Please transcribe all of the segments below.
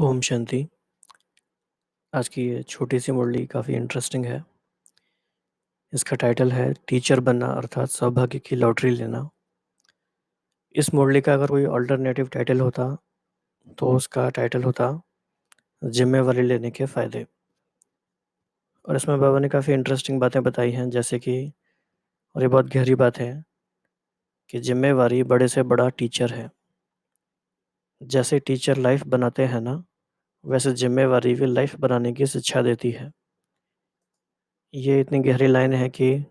ओम शांति। आज की ये छोटी-सी मुरली काफ़ी इंटरेस्टिंग है। इसका टाइटल है टीचर बनना अर्थात सौभाग्य की लॉटरी लेना। इस मुरली का अगर कोई अल्टरनेटिव टाइटल होता, तो उसका टाइटल होता ज़िम्मेवारी लेने के फ़ायदे। और इसमें बाबा ने काफ़ी इंटरेस्टिंग बातें बताई हैं, जैसे कि और ये बहुत गहरी बात है कि ज़िम्मेवारी बड़े से बड़ा टीचर है। जैसे टीचर लाइफ़ बनाते हैं ना, वैसे ज़िम्मेवारी भी लाइफ़ बनाने की शिक्षा देती है। ये इतनी गहरी लाइन है कि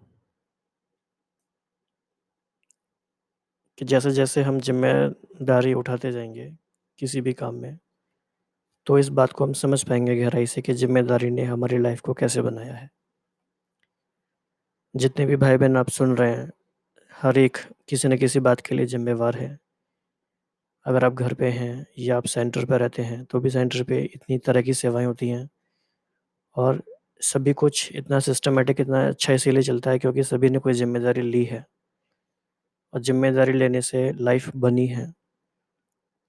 जैसे-जैसे हम ज़िम्मेदारी उठाते जाएँगे किसी भी काम में, तो इस बात को हम समझ पाएँगे गहराई से कि ज़िम्मेदारी ने हमारी लाइफ़ को कैसे बनाया है। जितने भी भाई-बहन आप सुन रहे हैं, हर एक किसी न किसी बात के लिए ज़िम्मेवार है। अगर आप घर पे हैं या आप सेंटर पे रहते हैं, तो भी सेंटर पे इतनी तरह की सेवाएँ होती हैं और सभी कुछ इतना सिस्टमैटिक, इतना अच्छा इसीलिए चलता है क्योंकि सभी ने कोई ज़िम्मेदारी ली है और ज़िम्मेदारी लेने से लाइफ़ बनी है।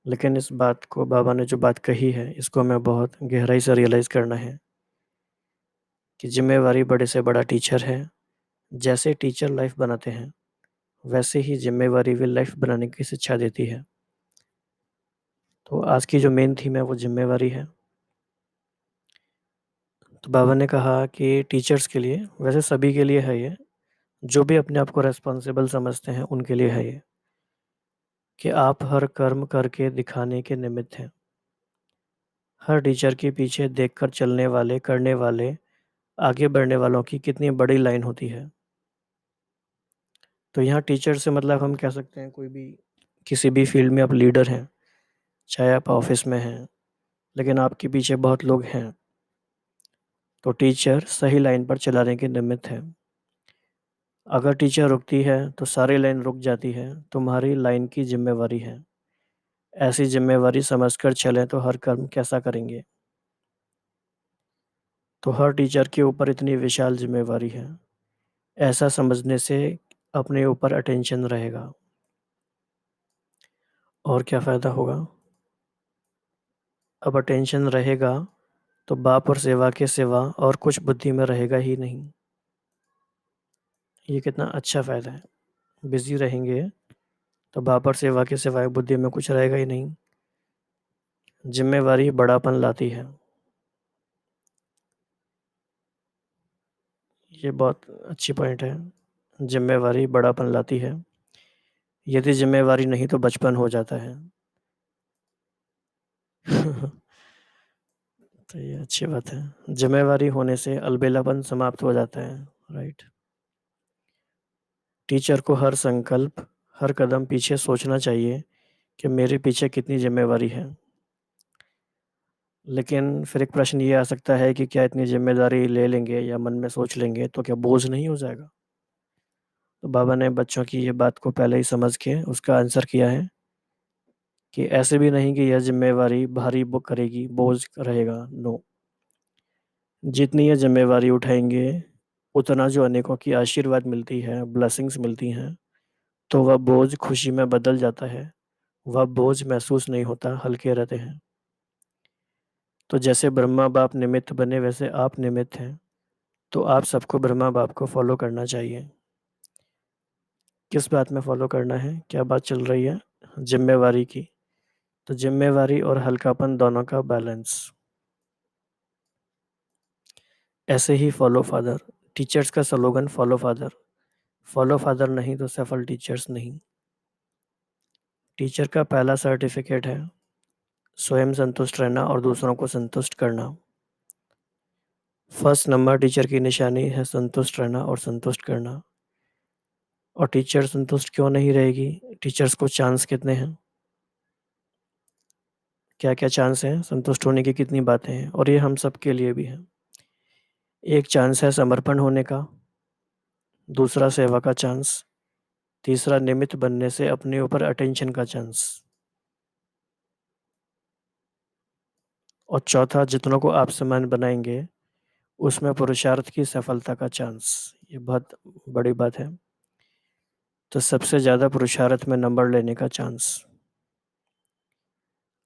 लेकिन इस बात को बाबा ने जो बात कही है, इसको हमें बहुत गहराई से रियलाइज़ करना है कि ज़िम्मेवारी बड़े से बड़ा टीचर है। जैसे टीचर लाइफ़ बनाते हैं, वैसे ही ज़िम्मेवारी भी लाइफ़ बनाने की शिक्षा देती है। तो आज की जो मेन थीम है वो ज़िम्मेवारी है। तो बाबा ने कहा कि टीचर्स के लिए, वैसे सभी के लिए है ये, जो भी अपने आप को रिस्पॉन्सिबल समझते हैं उनके लिए है ये, कि आप हर कर्म करके दिखाने के निमित्त हैं। हर टीचर के पीछे देखकर चलने वाले, करने वाले, आगे बढ़ने वालों की कितनी बड़ी लाइन होती है। तो यहाँ टीचर से मतलब हम कह सकते हैं कोई भी किसी भी फील्ड में आप लीडर हैं, चाहे आप ऑफ़िस में हैं, लेकिन आपके पीछे बहुत लोग हैं, तो टीचर सही लाइन पर चलाने के निमित्त है। अगर टीचर रुकती है, तो सारी लाइन रुक जाती है, तुम्हारी लाइन की ज़िम्मेवारी है। ऐसी ज़िम्मेवारी समझकर चलें तो हर कर्म कैसा करेंगे। तो हर टीचर के ऊपर इतनी विशाल ज़िम्मेवारी है, ऐसा समझने से अपने ऊपर अटेंशन रहेगा। और क्या फ़ायदा होगा? अब अटेंशन रहेगा, तो बाप और सेवा के सिवा और कुछ बुद्धि में रहेगा ही नहीं। ये कितना अच्छा फ़ायदा है। बिज़ी रहेंगे, तो बाप और सेवा के सिवाय बुद्धि में कुछ रहेगा ही नहीं। ज़िम्मेवारी बड़ापन लाती है। ये बहुत अच्छी पॉइंट है। ज़िम्मेवारी बड़ापन लाती है। यदि ज़िम्मेवारी नहीं तो बचपन हो जाता है। तो ये अच्छी बात है। ज़िम्मेवारी होने से अलबेलापन समाप्त हो जाता है, राइट? टीचर को हर संकल्प, हर कदम पीछे सोचना चाहिए कि मेरे पीछे कितनी ज़िम्मेवारी है। लेकिन फिर एक प्रश्न ये आ सकता है कि क्या इतनी ज़िम्मेदारी ले लेंगे या मन में सोच लेंगे तो क्या बोझ नहीं हो जाएगा? तो बाबा ने बच्चों की ये बात को पहले ही समझ के उसका आंसर किया है कि ऐसे भी नहीं कि यह ज़िम्मेवारी भारी करेगी, बोझ रहेगा, नो। जितनी ये ज़िम्मेवारी उठाएँगे, उतना जो अनेकों की आशीर्वाद मिलती है, ब्लेसिंग्स मिलती हैं, तो वह बोझ खुशी में बदल जाता है। वह बोझ महसूस नहीं होता, हल्के रहते हैं। तो जैसे ब्रह्मा बाप निमित्त बने, वैसे आप निमित्त हैं। तो आप सबको ब्रह्मा बाप को फ़ॉलो करना चाहिए। किस बात में फ़ॉलो करना है? क्या बात चल रही है? ज़िम्मेवारी की। तो ज़िम्मेवारी और हल्कापन दोनों का बैलेंस। ऐसे ही फ़ॉलो फादर। टीचर्स का slogan follow father. Follow father नहीं तो सफल टीचर्स नहीं। टीचर का पहला सर्टिफ़िकेट है स्वयं संतुष्ट रहना और दूसरों को संतुष्ट करना। फर्स्ट नंबर टीचर की निशानी है संतुष्ट रहना और संतुष्ट करना। और टीचर संतुष्ट क्यों नहीं रहेगी? टीचर्स को चांस कितने हैं? क्या-क्या चांस हैं? संतुष्ट होने की कितनी बातें हैं? और ये हम सबके लिए भी हैं। एक चांस है समर्पण होने का, दूसरा सेवा का चांस, तीसरा निमित्त बनने से अपने ऊपर अटेंशन का चांस और चौथा जितनों को आप समान बनाएँगे, उसमें पुरुषार्थ की सफलता का चांस। ये बहुत बड़ी बात है। तो सबसे ज़्यादा पुरुषार्थ में नंबर लेने का चांस।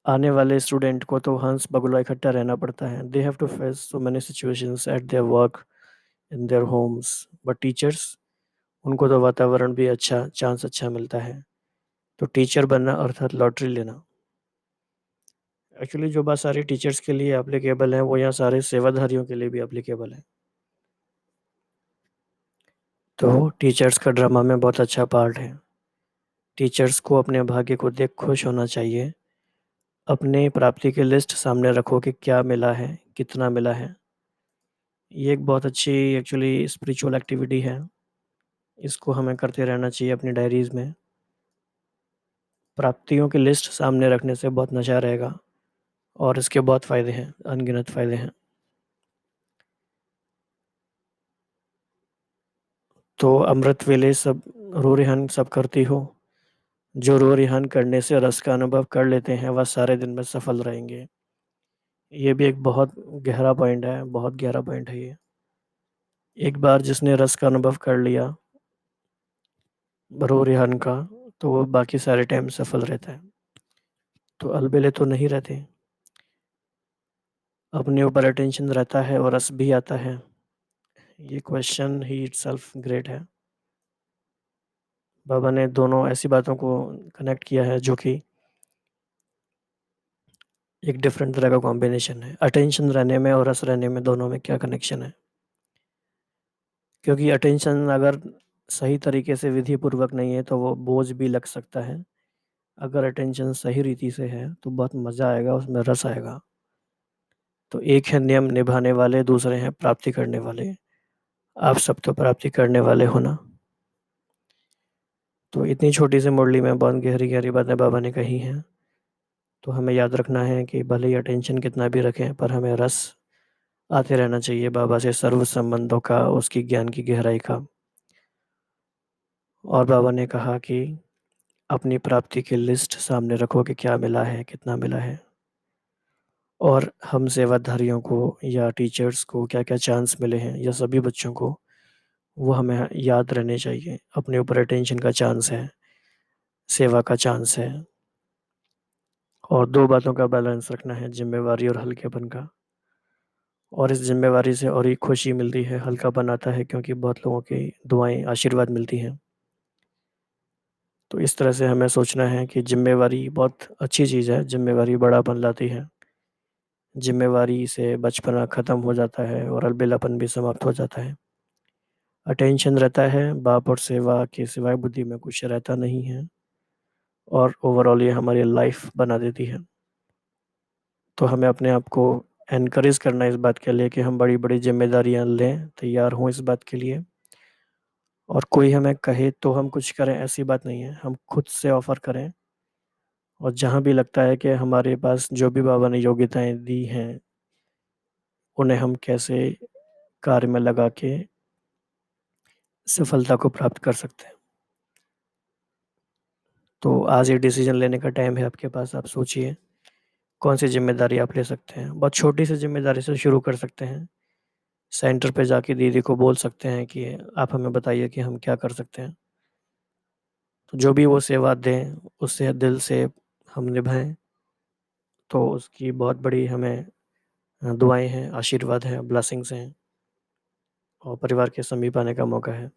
आने वाले स्टूडेंट को तो हंस बगुला इकट्ठा रहना पड़ता है। They have to face so many situations at their work, in their homes. But teachers, उनको तो वातावरण भी अच्छा, चांस अच्छा मिलता है। तो टीचर बनना अर्थात लॉटरी लेना। एक्चुअली जो बात सारे टीचर्स के लिए एप्लीकेबल है, वो यहाँ सारे सेवाधारियों के लिए भी एप्लीकेबल है। तो टीचर्स का ड्रामा में बहुत अच्छा पार्ट है। टीचर्स को अपने भाग्य को देख खुश होना चाहिए। अपने प्राप्ति की लिस्ट सामने रखो कि क्या मिला है, कितना मिला है। ये एक बहुत अच्छी एक्चुअली स्पिरिचुअल एक्टिविटी है। इसको हमें करते रहना चाहिए अपनी डायरीज में। प्राप्तियों की लिस्ट सामने रखने से बहुत नशा रहेगा और इसके बहुत फ़ायदे हैं, अनगिनत फ़ायदे हैं। तो अमृत वेले सब रो रिहान सब करती हो। जो रो रिहान करने से रस का अनुभव कर लेते हैं, वह सारे दिन में सफल रहेंगे। ये भी एक बहुत गहरा पॉइंट है, बहुत गहरा पॉइंट है ये। एक बार जिसने रस का अनुभव कर लिया रो रिहान का, तो वो बाकी सारे टाइम सफल रहता है। तो अलबेले तो नहीं रहते, अपने ऊपर अटेंशन रहता है और रस भी आता है। ये क्वेश्चन ही इटसेल्फ ग्रेट है। बाबा ने दोनों ऐसी बातों को कनेक्ट किया है जो कि एक डिफरेंट तरह का कॉम्बिनेशन है। अटेंशन रहने में और रस रहने में, दोनों में क्या कनेक्शन है? क्योंकि अटेंशन अगर सही तरीके से विधि पूर्वक नहीं है तो वो बोझ भी लग सकता है। अगर अटेंशन सही रीति से है तो बहुत मज़ा आएगा, उसमें रस आएगा। तो एक है नियम निभाने वाले, दूसरे हैं प्राप्ति करने वाले। आप सब तो प्राप्ति करने वाले हो ना। तो इतनी छोटी सी मुरली में बहुत गहरी गहरी बातें बाबा ने कही हैं। तो हमें याद रखना है कि भले ही अटेंशन कितना भी रखें, पर हमें रस आते रहना चाहिए बाबा से, सर्व संबंधों का, उसकी ज्ञान की गहराई का। और बाबा ने कहा कि अपनी प्राप्ति की लिस्ट सामने रखो कि क्या मिला है, कितना मिला है। और हम सेवाधारियों को या टीचर्स को क्या क्या चांस मिले हैं, या सभी बच्चों को, वो हमें याद रहने चाहिए। अपने ऊपर अटेंशन का चांस है, सेवा का चांस है, और दो बातों का बैलेंस रखना है, जिम्मेवारी और हल्केपन का। और इस जिम्मेवारी से और ही खुशी मिलती है, हल्कापन आता है क्योंकि बहुत लोगों की दुआएं, आशीर्वाद मिलती हैं। तो इस तरह से हमें सोचना है कि जिम्मेवारी बहुत अच्छी चीज़ है, जिम्मेवारी बड़ापन लाती है। जिम्मेवारी से बचपना ख़त्म हो जाता है और अलबेलापन भी समाप्त हो जाता है। अटेंशन रहता है, बाप और सेवा के सिवाय बुद्धि में कुछ रहता नहीं है, और ओवरऑल ये हमारी लाइफ बना देती है। तो हमें अपने आप को एनकरेज करना है इस बात के लिए कि हम बड़ी बड़ी जिम्मेदारियां लें, तैयार हों इस बात के लिए। और कोई हमें कहे तो हम कुछ करें, ऐसी बात नहीं है। हम खुद से ऑफ़र करें, और जहाँ भी लगता है कि हमारे पास जो भी बाबा ने योग्यताएं दी हैं, उन्हें हम कैसे कार्य में लगा के सफलता को प्राप्त कर सकते हैं। तो आज ये डिसीजन लेने का टाइम है आपके पास। आप सोचिए कौन सी जिम्मेदारी आप ले सकते हैं। बहुत छोटी सी जिम्मेदारी से शुरू कर सकते हैं। सेंटर पे जाके दीदी को बोल सकते हैं कि आप हमें बताइए कि हम क्या कर सकते हैं। तो जो भी वो सेवा दें, उससे दिल से हम निभाएं, तो उसकी बहुत बड़ी हमें दुआएं हैं, आशीर्वाद हैं, ब्लेसिंग्स हैं, और परिवार के समीप आने का मौका है।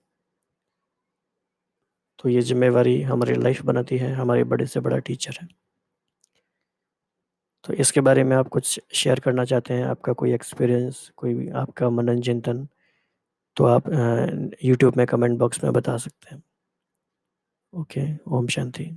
तो ये जिम्मेवारी हमारी लाइफ बनाती है, हमारे बड़े से बड़ा टीचर है। तो इसके बारे में आप कुछ शेयर करना चाहते हैं, आपका कोई एक्सपीरियंस, कोई भी आपका मनन चिंतन, तो आप यूट्यूब में कमेंट बॉक्स में बता सकते हैं। ओके, ओम शांति।